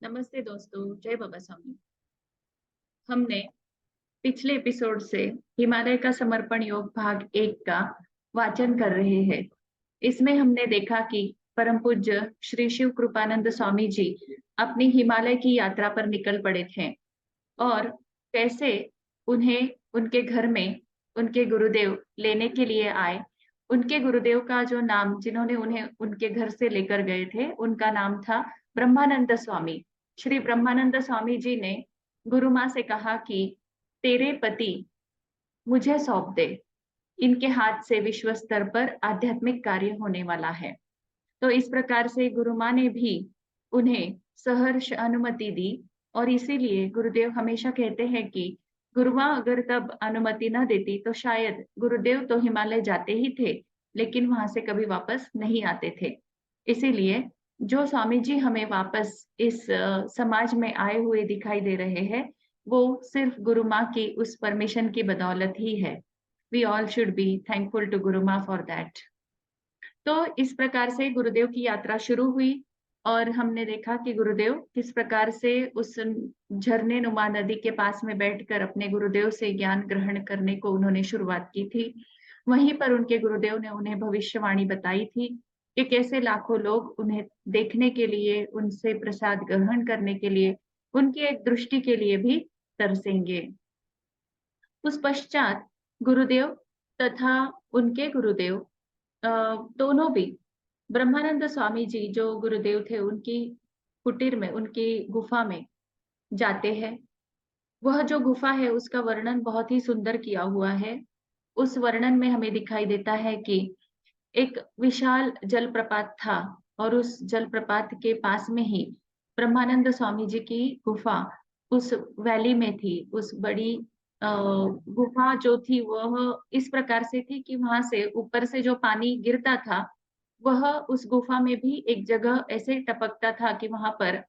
नमस्ते दोस्तों, जय बाबा स्वामी। हमने पिछले एपिसोड से हिमालय का समर्पण योग भाग 1 का वाचन कर रहे हैं। इसमें हमने देखा कि परम पूज्य श्री शिव कृपानंद स्वामी जी अपनी हिमालय की यात्रा पर निकल पड़े थे और कैसे उन्हें उनके घर में उनके गुरुदेव लेने के लिए आए। उनके गुरुदेव का जो नाम जिन्होंने उन्हें उनके घर से लेकर गए थे, उनका नाम था ब्रह्मानंद स्वामी। श्री ब्रह्मानंद स्वामी जी ने गुरु माँ से कहा कि तेरे पति मुझे सौंप दे, इनके हाथ से विश्व स्तर पर आध्यात्मिक कार्य होने वाला है। तो इस प्रकार से गुरु माँ ने भी उन्हें सहर्ष अनुमति दी और इसीलिए गुरुदेव हमेशा कहते हैं कि गुरु माँ अगर तब अनुमति न देती तो शायद गुरुदेव तो हिमालय जाते ही थे, लेकिन वहां से कभी वापस नहीं आते थे। इसीलिए जो स्वामी जी हमें वापस इस समाज में आए हुए दिखाई दे रहे हैं, वो सिर्फ गुरु माँ की उस परमिशन की बदौलत ही है। We all should be thankful to Guru Maa for that. तो इस प्रकार से गुरुदेव की यात्रा शुरू हुई और हमने देखा कि गुरुदेव किस प्रकार से उस झरने नुमा नदी के पास में बैठकर अपने गुरुदेव से ज्ञान ग्रहण करने को उन्होंने शुरुआत की थी। वहीं पर उनके गुरुदेव ने उन्हें भविष्यवाणी बताई थी कि कैसे लाखों लोग उन्हें देखने के लिए, उनसे प्रसाद ग्रहण करने के लिए, उनकी एक दृष्टि के लिए भी तरसेंगे। उस पश्चात गुरुदेव तथा उनके गुरुदेव अ, दोनों भी ब्रह्मानंद स्वामी जी जो गुरुदेव थे उनकी कुटीर में, उनकी गुफा में जाते हैं। वह जो गुफा है उसका वर्णन बहुत ही सुंदर किया हुआ है। उस वर्णन में हमें दिखाई देता है कि एक विशाल जलप्रपात था और उस जलप्रपात के पास में ही ब्रह्मानंद स्वामी जी की गुफा उस वैली में थी। उस बड़ी गुफा जो थी वह इस प्रकार से थी कि वहां से ऊपर से जो पानी गिरता था, वह उस गुफा में भी एक जगह ऐसे टपकता था कि वहां पर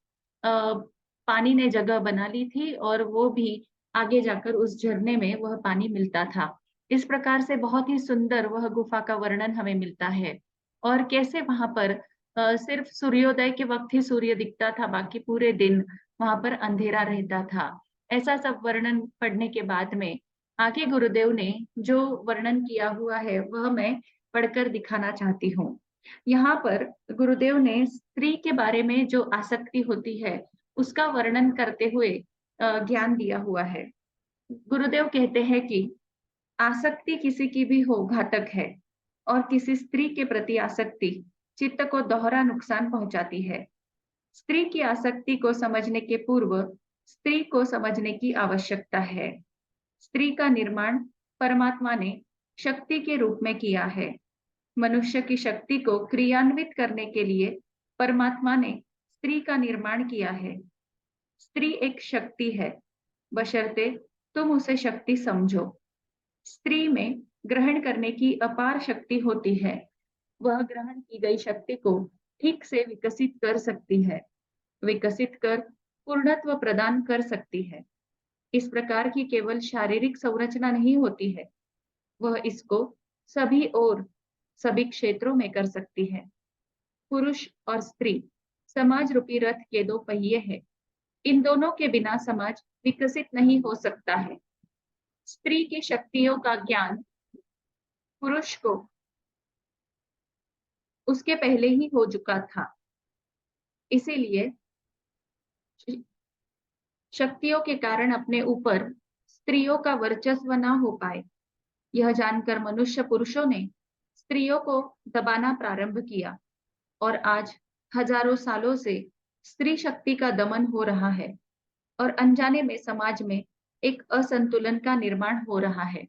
पानी ने जगह बना ली थी और वो भी आगे जाकर उस झरने में वह पानी मिलता था। इस प्रकार से बहुत ही सुंदर वह गुफा का वर्णन हमें मिलता है और कैसे वहां पर सिर्फ सूर्योदय के वक्त ही सूर्य दिखता था, बाकी पूरे दिन वहां पर अंधेरा रहता था। ऐसा सब वर्णन पढ़ने के बाद में आगे गुरुदेव ने जो वर्णन किया हुआ है वह मैं पढ़कर दिखाना चाहती हूँ। यहाँ पर गुरुदेव ने स्त्री के बारे में जो आसक्ति होती है उसका वर्णन करते हुए ज्ञान दिया हुआ है। गुरुदेव कहते हैं कि आसक्ति किसी की भी हो घातक है और किसी स्त्री के प्रति आसक्ति चित्त को दोहरा नुकसान पहुंचाती है। स्त्री की आसक्ति को समझने के पूर्व स्त्री को समझने की आवश्यकता है। स्त्री का निर्माण परमात्मा ने शक्ति के रूप में किया है। मनुष्य की शक्ति को क्रियान्वित करने के लिए परमात्मा ने स्त्री का निर्माण किया है। स्त्री एक शक्ति है, बशर्ते तुम उसे शक्ति समझो। स्त्री में ग्रहण करने की अपार शक्ति होती है। वह ग्रहण की गई शक्ति को ठीक से विकसित कर सकती है, विकसित कर पूर्णत्व प्रदान कर सकती है। इस प्रकार की केवल शारीरिक संरचना नहीं होती है, वह इसको सभी और सभी क्षेत्रों में कर सकती है। पुरुष और स्त्री समाज रूपी रथ के दो पहिए हैं। इन दोनों के बिना समाज विकसित नहीं हो सकता है। स्त्री की शक्तियों का ज्ञान पुरुष को उसके पहले ही हो चुका था। इसीलिए शक्तियों के कारण अपने ऊपर स्त्रियों का वर्चस्व ना हो पाए, यह जानकर मनुष्य पुरुषों ने स्त्रियों को दबाना प्रारंभ किया और आज हजारों सालों से स्त्री शक्ति का दमन हो रहा है और अनजाने में समाज में एक असंतुलन का निर्माण हो रहा है।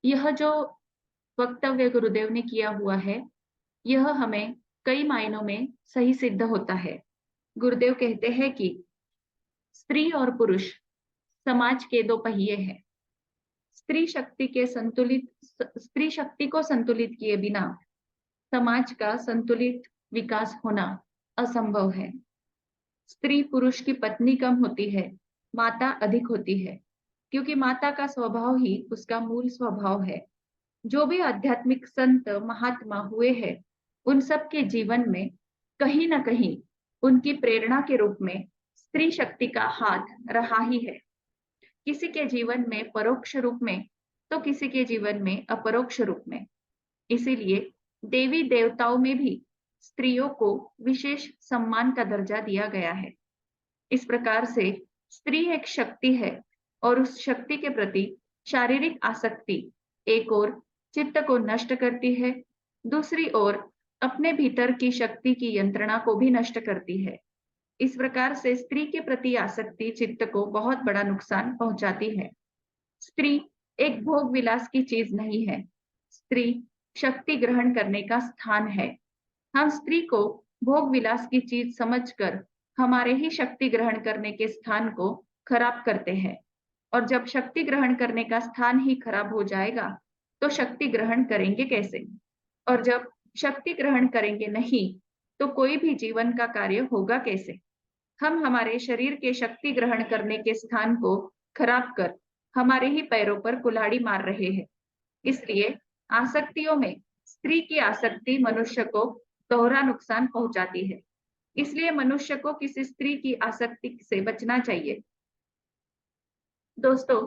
यह जो वक्तव्य गुरुदेव ने किया हुआ है, यह हमें कई मायनों में सही सिद्ध होता है। गुरुदेव कहते हैं कि स्त्री और पुरुष समाज के दो पहिए हैं। स्त्री शक्ति को संतुलित किए बिना समाज का संतुलित विकास होना असंभव है। स्त्री पुरुष की पत्नी कम होती है, माता अधिक होती है, क्योंकि माता का स्वभाव ही उसका मूल स्वभाव है। जो भी आध्यात्मिक संत महात्मा हुए हैं, उन सब के जीवन में कहीं ना कहीं उनकी प्रेरणा के रूप में स्त्री शक्ति का हाथ रहा ही है, किसी के जीवन में परोक्ष रूप में तो किसी के जीवन में अपरोक्ष रूप में। इसीलिए देवी देवताओं में भी स्त्रियों को विशेष सम्मान का दर्जा दिया गया है। इस प्रकार से स्त्री एक शक्ति है और उस शक्ति के प्रति शारीरिक आसक्ति एक ओर चित्त को नष्ट करती है, दूसरी ओर अपने भीतर की शक्ति की यंत्रणा को भी नष्ट करती है। इस प्रकार से स्त्री के प्रति आसक्ति चित्त को बहुत बड़ा नुकसान पहुंचाती है। स्त्री एक भोग विलास की चीज नहीं है, स्त्री शक्ति ग्रहण करने का स्थान है। हम स्त्री को भोग विलास की चीज समझकर हमारे ही शक्ति ग्रहण करने के स्थान को खराब करते हैं, और जब शक्ति ग्रहण करने का स्थान ही खराब हो जाएगा तो शक्ति ग्रहण करेंगे कैसे? और जब शक्ति ग्रहण करेंगे नहीं तो कोई भी जीवन का कार्य होगा कैसे? हम हमारे शरीर के शक्ति ग्रहण करने के स्थान को खराब कर हमारे ही पैरों पर कुल्हाड़ी मार रहे हैं। इसलिए आसक्तियों में स्त्री की आसक्ति मनुष्य को दोहरा नुकसान पहुंचाती है। इसलिए मनुष्य को किसी स्त्री की आसक्ति से बचना चाहिए। दोस्तों,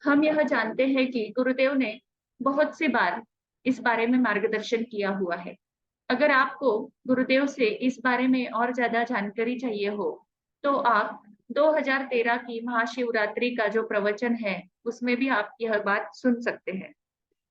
हम यह जानते हैं कि गुरुदेव ने बहुत सी बार इस बारे में मार्गदर्शन किया हुआ है। अगर आपको गुरुदेव से इस बारे में और ज्यादा जानकारी चाहिए हो तो आप 2013 की महाशिवरात्रि का जो प्रवचन है उसमें भी आप यह बात सुन सकते हैं।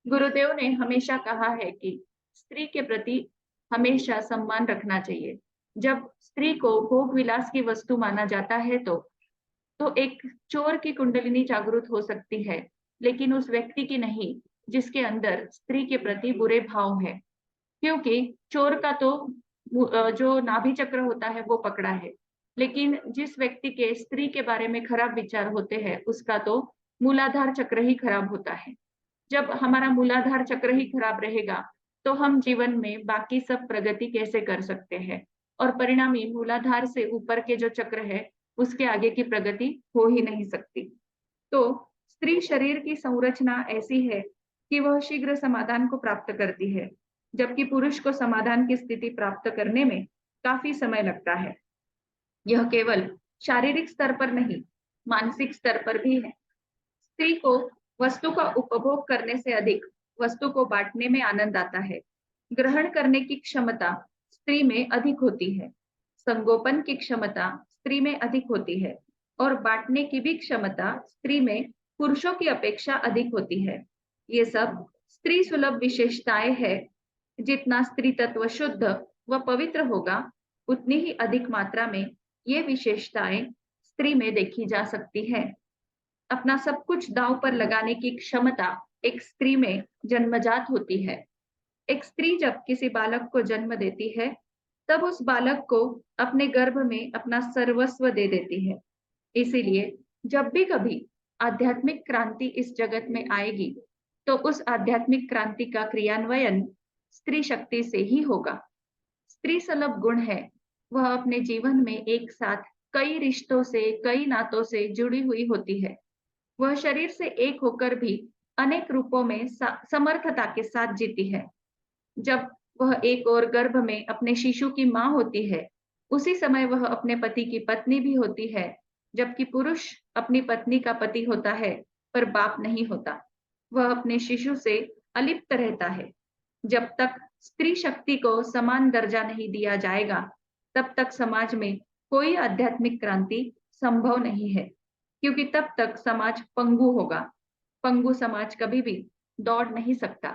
गुरुदेव ने हमेशा कहा है कि स्त्री के प्रति हमेशा सम्मान रखना चाहिए। जब स्त्री को भोग विलास की वस्तु माना जाता है तो एक चोर की कुंडलिनी जागृत हो सकती है, लेकिन उस व्यक्ति की नहीं जिसके अंदर स्त्री के प्रति बुरे भाव है। क्योंकि चोर का तो जो नाभि चक्र होता है वो पकड़ा है, लेकिन जिस व्यक्ति के स्त्री के बारे में खराब विचार होते हैं उसका तो मूलाधार चक्र ही खराब होता है। जब हमारा मूलाधार चक्र ही खराब रहेगा तो हम जीवन में बाकी सब प्रगति कैसे कर सकते हैं, और परिणामी मूलाधार से ऊपर के जो चक्र है उसके आगे की प्रगति हो ही नहीं सकती। तो स्त्री शरीर की संरचना ऐसी है कि वह शीघ्र समाधान को प्राप्त करती है, जबकि पुरुष को समाधान की स्थिति प्राप्त करने में काफी समय लगता है। यह केवल शारीरिक स्तर पर नहीं, मानसिक स्तर पर भी है। स्त्री को वस्तु का उपभोग करने से अधिक वस्तु को बांटने में आनंद आता है। ग्रहण करने की क्षमता स्त्री में अधिक होती है, संगोपन की क्षमता स्त्री में अधिक होती है, और बांटने की भी क्षमता स्त्री में पुरुषों की अपेक्षा अधिक होती है। ये सब स्त्री सुलभ विशेषताएं है। जितना स्त्री तत्व शुद्ध व पवित्र होगा उतनी ही अधिक मात्रा में ये विशेषताएं स्त्री में देखी जा सकती है। अपना सब कुछ दांव पर लगाने की क्षमता एक स्त्री में जन्मजात होती है। एक स्त्री जब किसी बालक को जन्म देती है तब उस बालक को अपने गर्भ में अपना सर्वस्व दे देती है। इसीलिए जब भी कभी आध्यात्मिक क्रांति इस जगत में आएगी तो उस आध्यात्मिक क्रांति का क्रियान्वयन स्त्री शक्ति से ही होगा। स्त्री सुलभ गुण है, वह अपने जीवन में एक साथ कई रिश्तों से, कई नातों से जुड़ी हुई होती है। वह शरीर से एक होकर भी अनेक रूपों में समर्थता के साथ जीती है। जब वह एक और गर्भ में अपने शिशु की मां होती है, उसी समय वह अपने पति की पत्नी भी होती है, जबकि पुरुष अपनी पत्नी का पति होता है पर बाप नहीं होता। वह अपने शिशु से अलिप्त रहता है। जब तक स्त्री शक्ति को समान दर्जा नहीं दिया जाएगा तब तक समाज में कोई आध्यात्मिक क्रांति संभव नहीं है, क्योंकि तब तक समाज पंगु होगा। पंगु समाज कभी भी दौड़ नहीं सकता।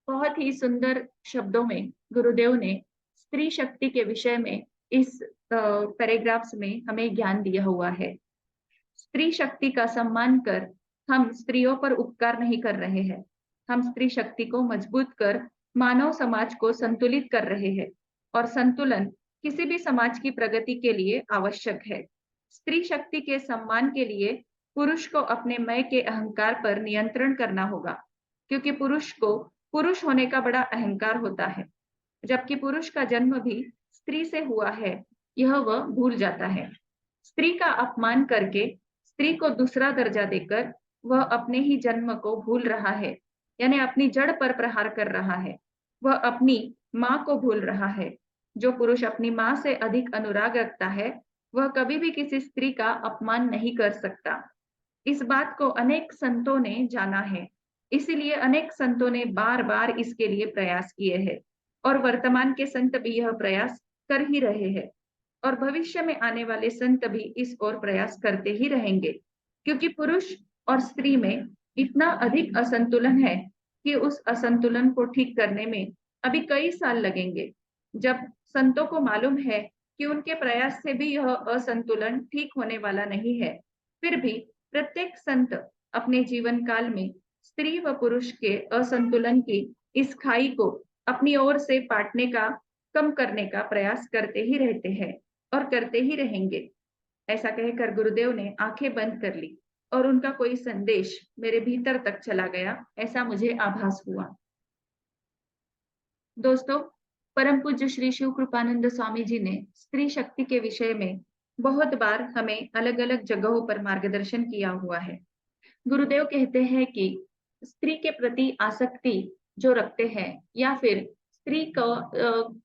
बहुत ही सुंदर शब्दों में गुरुदेव ने स्त्री शक्ति के विषय में इस पैराग्राफ्स में हमें ज्ञान दिया हुआ है। स्त्री शक्ति का सम्मान कर हम स्त्रियों पर उपकार नहीं कर रहे हैं, हम स्त्री शक्ति को मजबूत कर मानव समाज को संतुलित कर रहे हैं, और संतुलन किसी भी समाज की प्रगति के लिए आवश्यक है। स्त्री शक्ति के सम्मान के लिए पुरुष को अपने मैं के अहंकार पर नियंत्रण करना होगा, क्योंकि पुरुष को पुरुष होने का बड़ा अहंकार होता है, जबकि पुरुष का जन्म भी स्त्री से हुआ है, यह वह भूल जाता है। स्त्री का अपमान करके, स्त्री को दूसरा दर्जा देकर वह अपने ही जन्म को भूल रहा है, यानी अपनी जड़ पर प्रहार कर रहा है। वह अपनी माँ को भूल रहा है। जो पुरुष अपनी माँ से अधिक अनुराग रखता है, वह कभी भी किसी स्त्री का अपमान नहीं कर सकता। इस बात को अनेक संतों ने जाना है, इसीलिए अनेक संतों ने बार-बार इसके लिए प्रयास किए हैं और वर्तमान के संत भी यह प्रयास कर ही रहे हैं और भविष्य में आने वाले संत भी इस ओर प्रयास करते ही रहेंगे, क्योंकि पुरुष और स्त्री में इतना अधिक असंतुलन है कि उस असंतुलन को ठीक करने में अभी कई साल लगेंगे। जब संतों को मालूम है कि उनके प्रयास से भी यह असंतुलन ठीक होने वाला नहीं है, फिर भी प्रत्येक संत अपने जीवन काल में स्त्री व पुरुष के असंतुलन की इस खाई को अपनी ओर से पाटने का, कम करने का प्रयास करते ही रहते हैं और करते ही रहेंगे। ऐसा कहकर गुरुदेव ने आंखें बंद कर ली और उनका कोई संदेश मेरे भीतर तक चला गया, ऐसा मुझे आभास हुआ। दोस्तों, परम पूज्य श्री शिव कृपानंद स्वामी जी ने स्त्री शक्ति के विषय में बहुत बार हमें अलग-अलग जगहों पर मार्गदर्शन किया हुआ है। गुरुदेव कहते हैं कि स्त्री के प्रति आसक्ति जो रखते हैं या फिर स्त्री को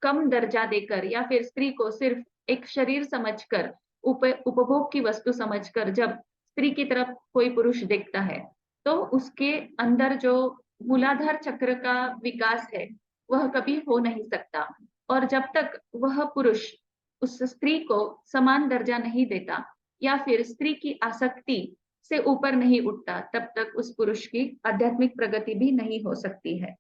कम दर्जा देकर या फिर स्त्री को सिर्फ एक शरीर समझकर उपभोग की वस्तु समझकर जब स्त्री की तरफ कोई पुरुष देखता है, तो उसके अंदर जो मूलाधार चक्र का विकास है, वह कभी हो नहीं सकता और जब तक वह पुरुष उस स्त्री को समान दर्जा नहीं देता या फिर स्त्री की आसक्ति से ऊपर नहीं उठता, तब तक उस पुरुष की आध्यात्मिक प्रगति भी नहीं हो सकती है।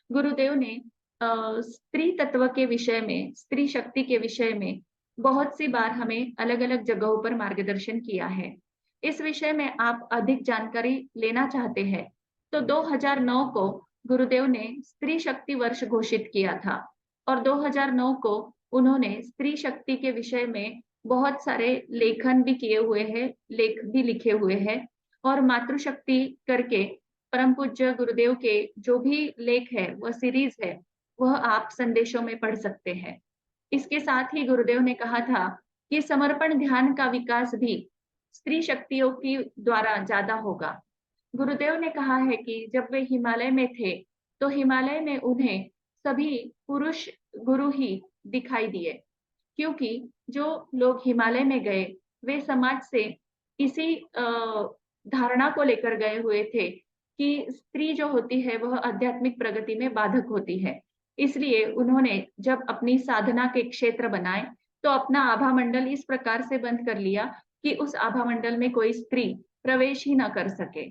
गुरुदेव ने स्त्री तत्व के विषय में, स्त्री शक्ति के विषय में बहुत सी बार हमें अलग-अलग जगहों पर मार्गदर्शन किया है। इस विषय में आप अधिक जानकारी लेना चाहते हैं, तो 2009 को गुरुदेव ने स्त्री शक्ति वर्ष घोषित किया था और 2009 को उन्होंने स्त्री शक्ति के विषय में बहुत सारे लेखन भी किए हुए हैं, लेख भी लिखे हुए हैं और मातृशक्ति करके परम पूज्य गुरुदेव के जो भी लेख है, वह सीरीज है, वह आप संदेशों में पढ़ सकते हैं। इसके साथ ही गुरुदेव ने कहा था कि समर्पण ध्यान का विकास भी स्त्री शक्तियों की द्वारा ज्यादा होगा। गुरुदेव ने कहा है कि जब वे हिमालय में थे, तो हिमालय में उन्हें सभी पुरुष गुरु ही दिखाई दिए, क्योंकि जो लोग हिमालय में गए, वे समाज से इसी धारणा को लेकर गए हुए थे कि स्त्री जो होती है, वह आध्यात्मिक प्रगति में बाधक होती है। इसलिए उन्होंने जब अपनी साधना के क्षेत्र बनाए, तो अपना आभा मंडल इस प्रकार से बंद कर लिया कि उस आभा मंडल में कोई स्त्री प्रवेश ही ना कर सके।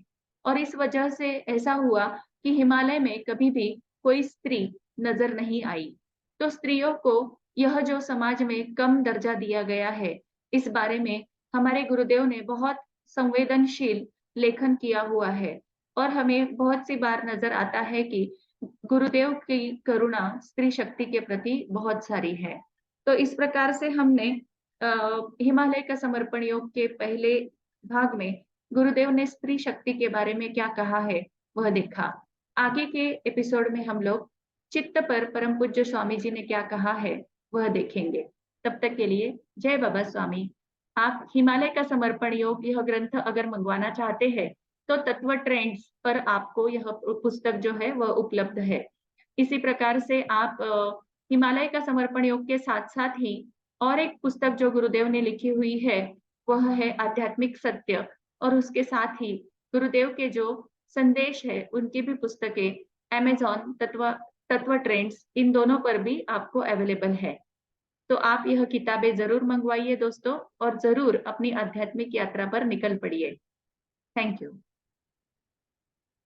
और इस वजह से ऐसा हुआ कि हिमालय में कभी भी कोई स्त्री नजर नहीं आई। तो स्त्रियों को यह जो समाज में कम दर्जा दिया गया है, इस बारे में हमारे गुरुदेव ने बहुत संवेदनशील लेखन किया हुआ है और हमें बहुत सी बार नजर आता है कि गुरुदेव की करुणा स्त्री शक्ति के प्रति बहुत सारी है। तो इस प्रकार से हमने हिमालय का समर्पण योग के पहले भाग में गुरुदेव ने स्त्री शक्ति के बारे में क्या कहा है, वह देखा। आगे के एपिसोड में हम लोग चित्त पर परम पूज्य स्वामी जी ने क्या कहा है, वह देखेंगे। तब तक के लिए जय बाबा स्वामी। आप हिमालय का समर्पण योग यह ग्रंथ अगर मंगवाना चाहते हैं, तो तत्व ट्रेंड्स पर आपको यह पुस्तक जो है वह उपलब्ध है। इसी प्रकार से आप हिमालय का समर्पण योग के साथ साथ ही और एक पुस्तक जो गुरुदेव ने लिखी हुई है, वह है आध्यात्मिक सत्य, और उसके साथ ही गुरुदेव के जो संदेश है, उनकी भी पुस्तकें अमेज़न तत्व ट्रेंड्स, इन दोनों पर भी आपको अवेलेबल है। तो आप यह किताबें जरूर मंगवाइए दोस्तों, और जरूर अपनी आध्यात्मिक यात्रा पर निकल पड़िए। Thank you.